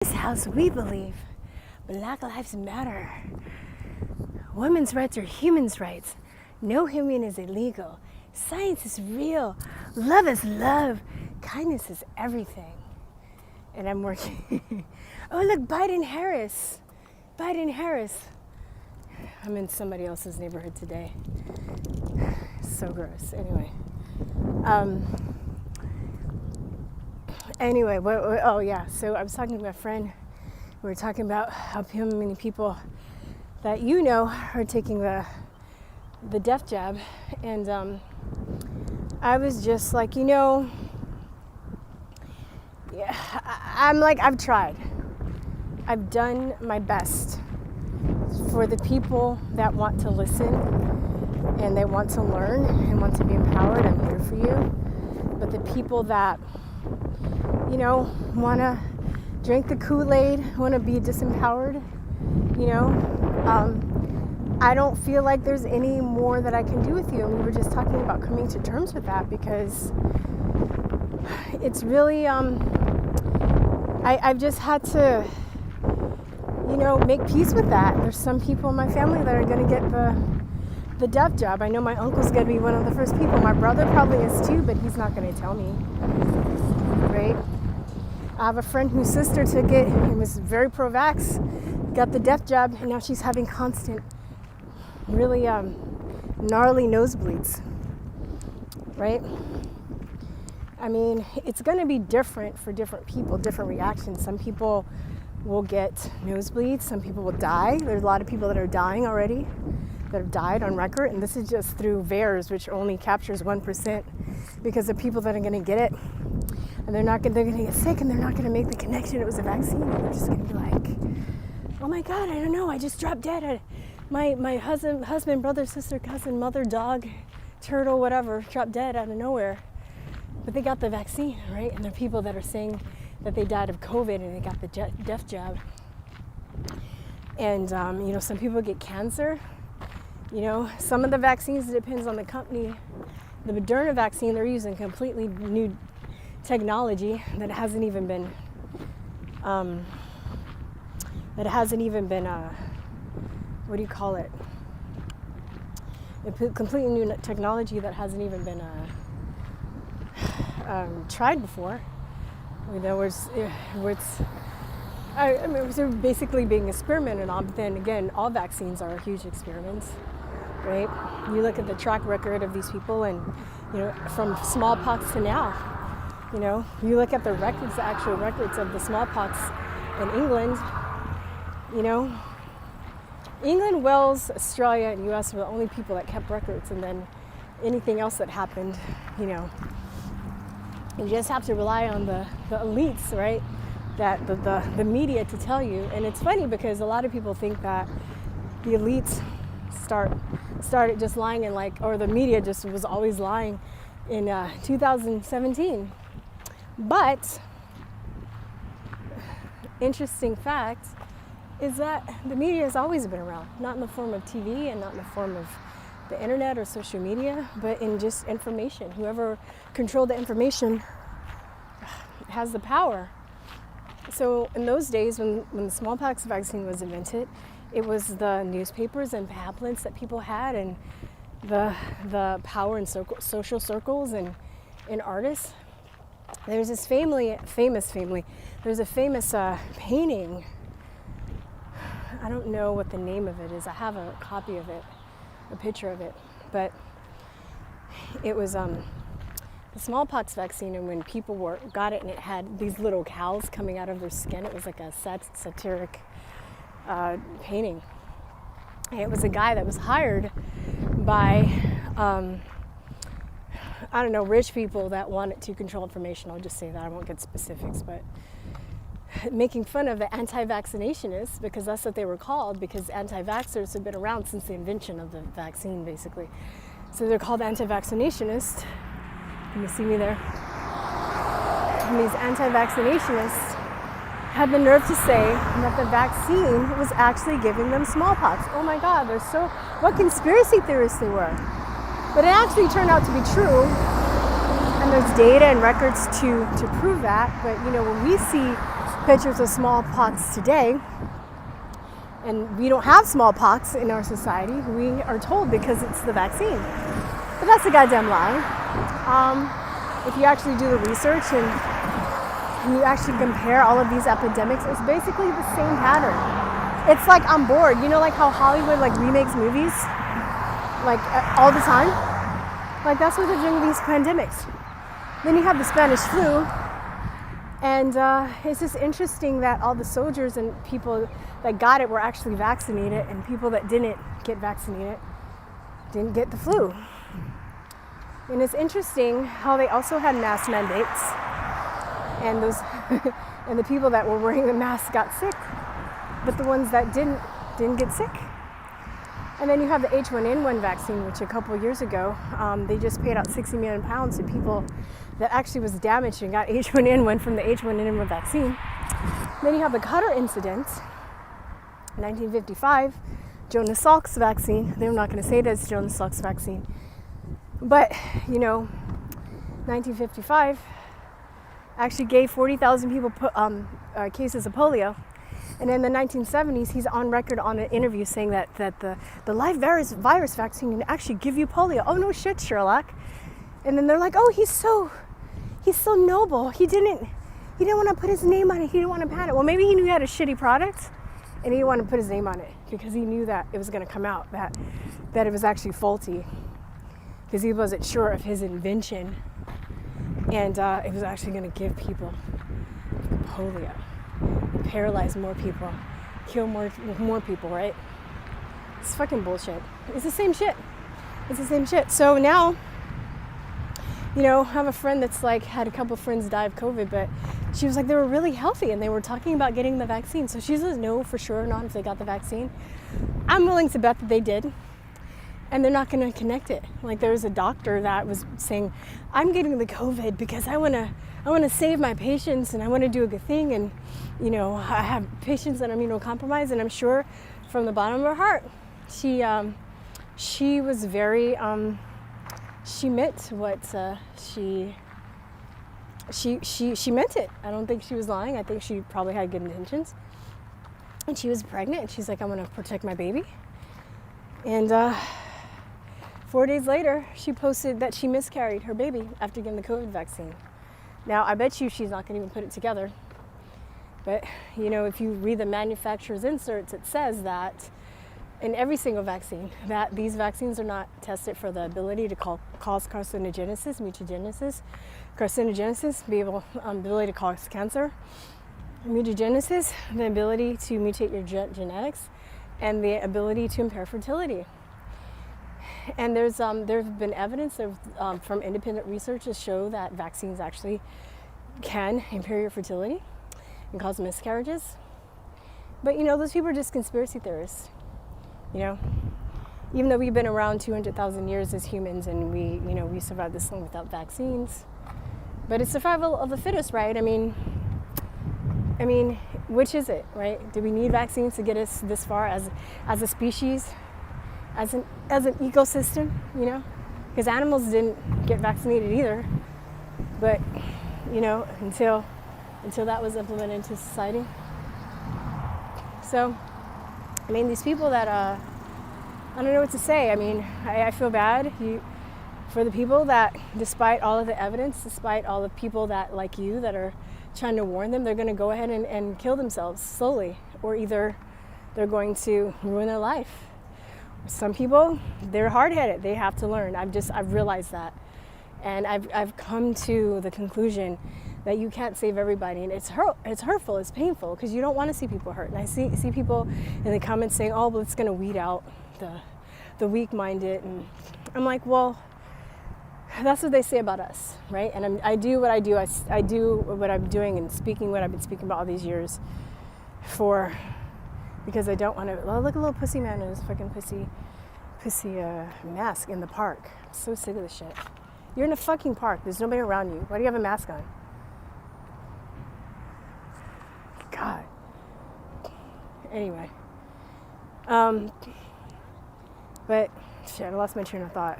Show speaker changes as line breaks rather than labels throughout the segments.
This house, we believe Black Lives Matter. Women's rights are humans' rights. No human is illegal. Science is real. Love is love. Kindness is everything. And I'm working. Oh, look, Biden-Harris. Biden-Harris. I'm in somebody else's neighborhood today. So gross. Anyway, oh yeah, so I was talking to my friend. We were talking about how many people that you know are taking the death jab. And I was just like, yeah, I'm like, I've tried. I've done my best for the people that want to listen and they want to learn and want to be empowered. I'm here for you. But the people that want to drink the Kool-Aid, want to be disempowered, I don't feel like there's any more that I can do with you. And we were just talking about coming to terms with that because it's really, I've just had to, make peace with that. There's some people in my family that are going to get the death job. I know my uncle's going to be one of the first people. My brother probably is too, but he's not going to tell me, right? I have a friend whose sister took it and was very pro-vax, got the death jab, and now she's having constant, really gnarly nosebleeds, right? I mean, it's going to be different for different people, different reactions. Some people will get nosebleeds, some people will die. There's a lot of people that are dying already, that have died on record, and this is just through VAERS, which only captures 1%, because the people that are going to get it, and they're going to get sick, and they're not going to make the connection it was a vaccine, and they're just going to be like, oh my God, I don't know, I just dropped dead. My husband, brother, sister, cousin, mother, dog, turtle, whatever, dropped dead out of nowhere. But they got the vaccine, right? And there are people that are saying that they died of COVID and they got the death jab. And, some people get cancer. Some of the vaccines, it depends on the company. The Moderna vaccine, they're using completely new technology that hasn't even been, what do you call it? Completely new technology that hasn't even been tried before. It was basically being experimented on, but then again, all vaccines are huge experiments, right? You look at the track record of these people and, from smallpox to now, you look at the records, the actual records of the smallpox in England, England, Wales, Australia, and US were the only people that kept records, and then anything else that happened, you just have to rely on the elites, right? That the media to tell you. And it's funny because a lot of people think that the elites started just lying or the media just was always lying in 2017. But interesting fact is that the media has always been around, not in the form of TV and not in the form of the internet or social media, but in just information. Whoever controlled the information has the power. So in those days when the smallpox vaccine was invented, it was the newspapers and pamphlets that people had and the power in social circles and artists. There's this famous family. There's a famous painting. I don't know what the name of it is. I have a copy of it, a picture of it, but it was the smallpox vaccine, and when people got it and it had these little cows coming out of their skin, it was like a satiric painting. And it was a guy that was hired by rich people that wanted to control information. I'll just say that, I won't get specifics, but making fun of the anti-vaccinationists, because that's what they were called, because anti-vaxxers have been around since the invention of the vaccine, basically. So they're called anti-vaccinationists. Can you see me there? And these anti-vaccinationists had the nerve to say that the vaccine was actually giving them smallpox. Oh my God, what conspiracy theorists they were. But it actually turned out to be true. And there's data and records to prove that. But when we see pictures of smallpox today, and we don't have smallpox in our society, we are told because it's the vaccine. But that's a goddamn lie. If you actually do the research and you actually compare all of these epidemics, it's basically the same pattern. It's like I'm bored. You know, like how Hollywood like remakes movies like all the time? Like that's what they're doing with these pandemics. Then you have the Spanish flu, and it's just interesting that all the soldiers and people that got it were actually vaccinated, and people that didn't get vaccinated didn't get the flu. And it's interesting how they also had mask mandates, and those and the people that were wearing the mask got sick, but the ones that didn't get sick. And then you have the H1N1 vaccine, which a couple of years ago, they just paid out 60 million pounds to people that actually was damaged and got H1N1 from the H1N1 vaccine. Then you have the Qatar incident, 1955, Jonas Salk's vaccine. They're not going to say that it's Jonas Salk's vaccine. But, 1955 actually gave 40,000 people cases of polio. And in the 1970s, he's on record on an interview saying that the live virus vaccine can actually give you polio. Oh, no shit, Sherlock. And then they're like, oh, he's so noble. He didn't want to put his name on it. He didn't want to patent it. Well, maybe he knew he had a shitty product and he didn't want to put his name on it because he knew that it was going to come out, that it was actually faulty, because he wasn't sure of his invention, and it was actually going to give people polio, paralyze more people, kill more people, right? It's fucking bullshit. It's the same shit. So now, I have a friend that's like had a couple friends die of COVID, but she was like they were really healthy and they were talking about getting the vaccine. So she doesn't know for sure or not if they got the vaccine. I'm willing to bet that they did. And they're not going to connect it. Like there was a doctor that was saying, I'm getting the COVID because I want to save my patients and I want to do a good thing. And, I have patients that are immunocompromised, and I'm sure from the bottom of her heart, she was very, she meant what she meant it. I don't think she was lying. I think she probably had good intentions. And she was pregnant, and she's like, I'm going to protect my baby. And 4 days later, she posted that she miscarried her baby after getting the COVID vaccine. Now, I bet you she's not going to even put it together. But, if you read the manufacturer's inserts, it says that in every single vaccine, that these vaccines are not tested for the ability to cause carcinogenesis, mutagenesis, ability to cause cancer, mutagenesis, the ability to mutate your genetics, and the ability to impair fertility. And there's been evidence from independent research to show that vaccines actually can impair your fertility and cause miscarriages. But those people are just conspiracy theorists. Even though we've been around 200,000 years as humans, and we survived this long without vaccines. But it's survival of the fittest, right? I mean, which is it, right? Do we need vaccines to get us this far as a species? As an ecosystem, because animals didn't get vaccinated either, but until that was implemented into society. So, these people that I don't know what to say. I feel bad for the people that, despite all of the evidence, despite all the people that like you that are trying to warn them, they're going to go ahead and kill themselves slowly, or either they're going to ruin their life. Some people, they're hard-headed. They have to learn. I've realized that. And I've come to the conclusion that you can't save everybody. And it's hurtful, it's painful, because you don't want to see people hurt. And I see people in the comments saying, oh, well, it's going to weed out the weak-minded. And I'm like, well, that's what they say about us, right? And I do what I do. I do what I'm doing and speaking what I've been speaking about all these years because I don't want to. Oh, look, a little pussy man in his fucking pussy mask in the park. I'm so sick of this shit. You're in a fucking park. There's nobody around you. Why do you have a mask on? God. Anyway. But shit, I lost my train of thought.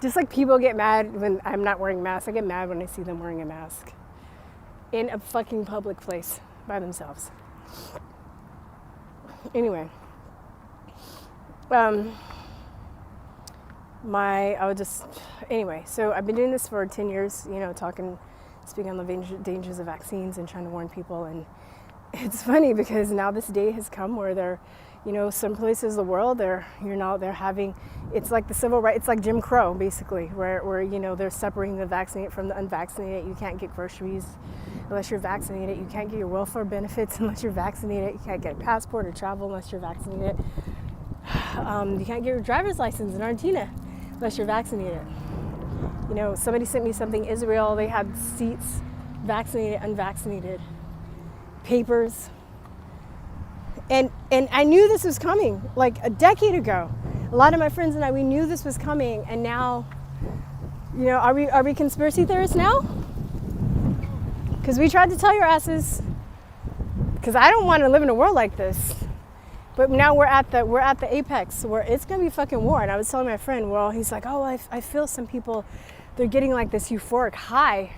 Just like people get mad when I'm not wearing a mask, I get mad when I see them wearing a mask. in a fucking public place by themselves. Anyway, so I've been doing this for 10 years, speaking on the dangers of vaccines and trying to warn people. And it's funny because now this day has come where they're, some places of the world, they're having, it's like the civil rights, it's like Jim Crow, basically, where they're separating the vaccinated from the unvaccinated. You can't get groceries unless you're vaccinated. You can't get your welfare benefits unless you're vaccinated. You can't get a passport or travel unless you're vaccinated. You can't get your driver's license in Argentina unless you're vaccinated. Somebody sent me something, Israel, they had seats, vaccinated, unvaccinated, papers. And I knew this was coming like a decade ago. A lot of my friends and I, we knew this was coming, and now, are we conspiracy theorists now? Because we tried to tell your asses, because I don't want to live in a world like this. But now we're at the apex where it's gonna be fucking war. And I was telling my friend, well, he's like, oh, I feel some people, they're getting like this euphoric high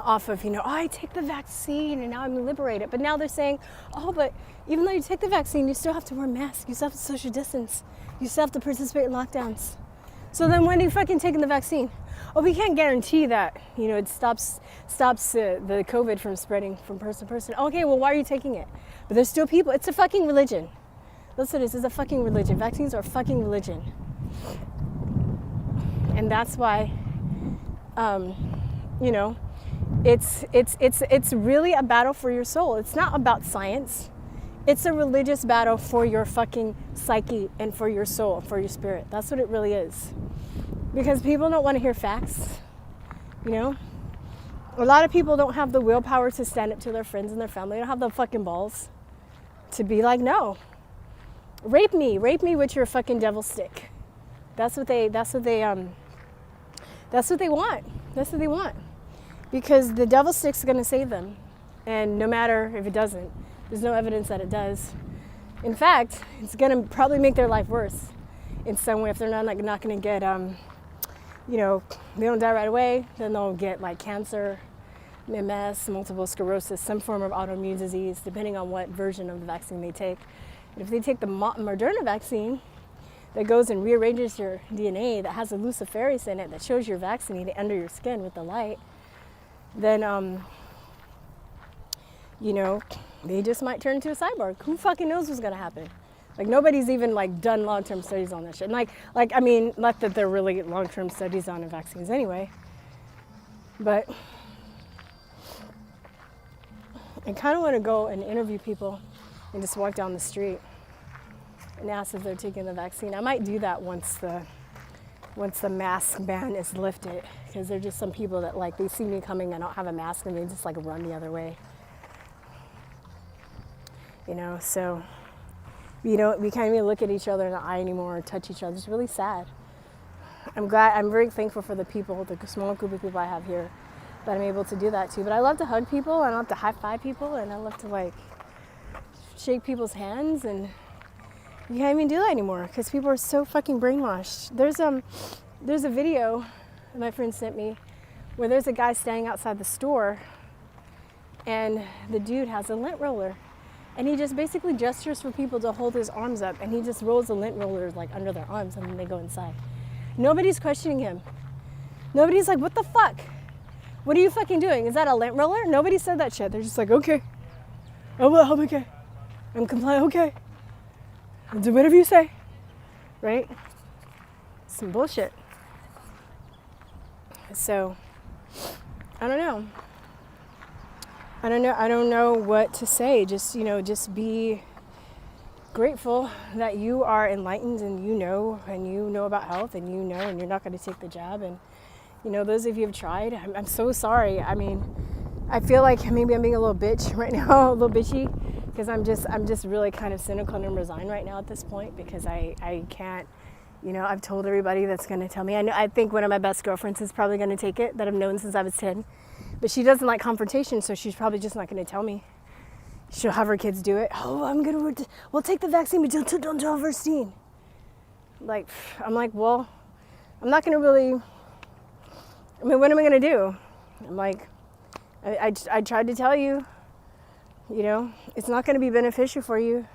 off of, I take the vaccine and now I'm liberated. But now they're saying, oh, but even though you take the vaccine, you still have to wear masks, you still have to social distance, you still have to participate in lockdowns. So then when are you fucking taking the vaccine? Oh, we can't guarantee that, it stops the COVID from spreading from person to person. Okay, well, why are you taking it? But there's still people, it's a fucking religion. That's what it is, it's a fucking religion. Vaccines are a fucking religion. And that's why, it's really a battle for your soul. It's not about science. It's a religious battle for your fucking psyche and for your soul, for your spirit. That's what it really is. Because people don't want to hear facts, A lot of people don't have the willpower to stand up to their friends and their family. They don't have the fucking balls to be like, no, rape me with your fucking devil stick. That's what they want. That's what they want. Because the devil stick's going to save them. And no matter if it doesn't, there's no evidence that it does. In fact, it's going to probably make their life worse in some way. If they're not going to get, they don't die right away, then they'll get like cancer, MS, multiple sclerosis, some form of autoimmune disease, depending on what version of the vaccine they take. But if they take the Moderna vaccine that goes and rearranges your DNA, that has a luciferase in it that shows you're vaccinated under your skin with the light, then, they just might turn into a cyborg. Who fucking knows what's gonna happen? Like, nobody's even like done long-term studies on that shit. And not that they're really long-term studies on vaccines anyway, but I kind of want to go and interview people and just walk down the street and ask if they're taking the vaccine. I might do that once the mask ban is lifted, because there's just some people that like, they see me coming, I don't have a mask, and they just like run the other way. So we can't even look at each other in the eye anymore or touch each other. It's really sad. I'm very thankful for the people, the small group of people I have here that I'm able to do that to. But I love to hug people, and I love to high five people, and I love to like shake people's hands, and you can't even do that anymore because people are so fucking brainwashed. There's a video that my friend sent me where there's a guy standing outside the store, and the dude has a lint roller. And he just basically gestures for people to hold his arms up, and he just rolls the lint rollers like under their arms, and then they go inside. Nobody's questioning him. Nobody's like, what the fuck? What are you fucking doing? Is that a lint roller? Nobody said that shit. They're just like, okay. Oh, well, I'm okay. I'm compliant, okay. I'll do whatever you say. Right? Some bullshit. So, I don't know. I don't know what to say. Just be grateful that you are enlightened, and you know about health, and and you're not going to take the jab. And, those of you who have tried, I'm so sorry. I mean, I feel like maybe I'm being a little bitch right now, a little bitchy, because I'm just really kind of cynical and resigned right now at this point, because I can't, I've told everybody that's going to tell me. I think one of my best girlfriends is probably going to take it, that I've known since I was 10. But she doesn't like confrontation, so she's probably just not going to tell me. She'll have her kids do it. Oh, we'll take the vaccine, but don't tell Verstein. I'm like, well, I'm not going to really, what am I going to do? I'm like, I tried to tell you, it's not going to be beneficial for you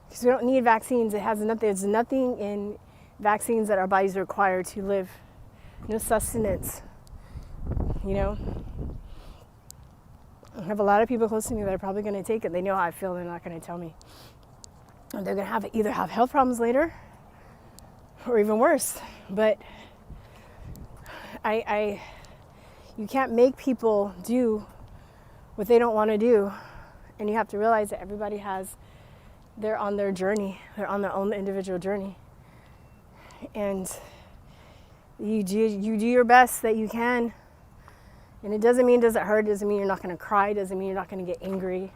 because we don't need vaccines. There's nothing in vaccines that our bodies require to live. No sustenance, I have a lot of people close to me that are probably going to take it. They know how I feel. They're not going to tell me. And they're going to either have health problems later or even worse. But you can't make people do what they don't want to do. And you have to realize that everybody they're on their journey. They're on their own individual journey. And you do your best that you can. And it doesn't mean it doesn't hurt. It doesn't mean you're not going to cry. It doesn't mean you're not going to get angry.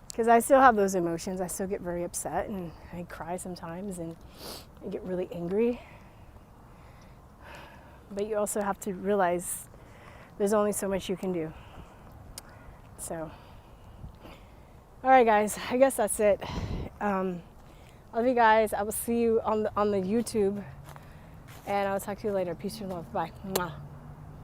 Because I still have those emotions. I still get very upset and I cry sometimes and I get really angry. But you also have to realize there's only so much you can do. So, all right, guys, I guess that's it. Love you guys. I will see you on the YouTube, and I'll talk to you later. Peace and love. Bye. Mwah.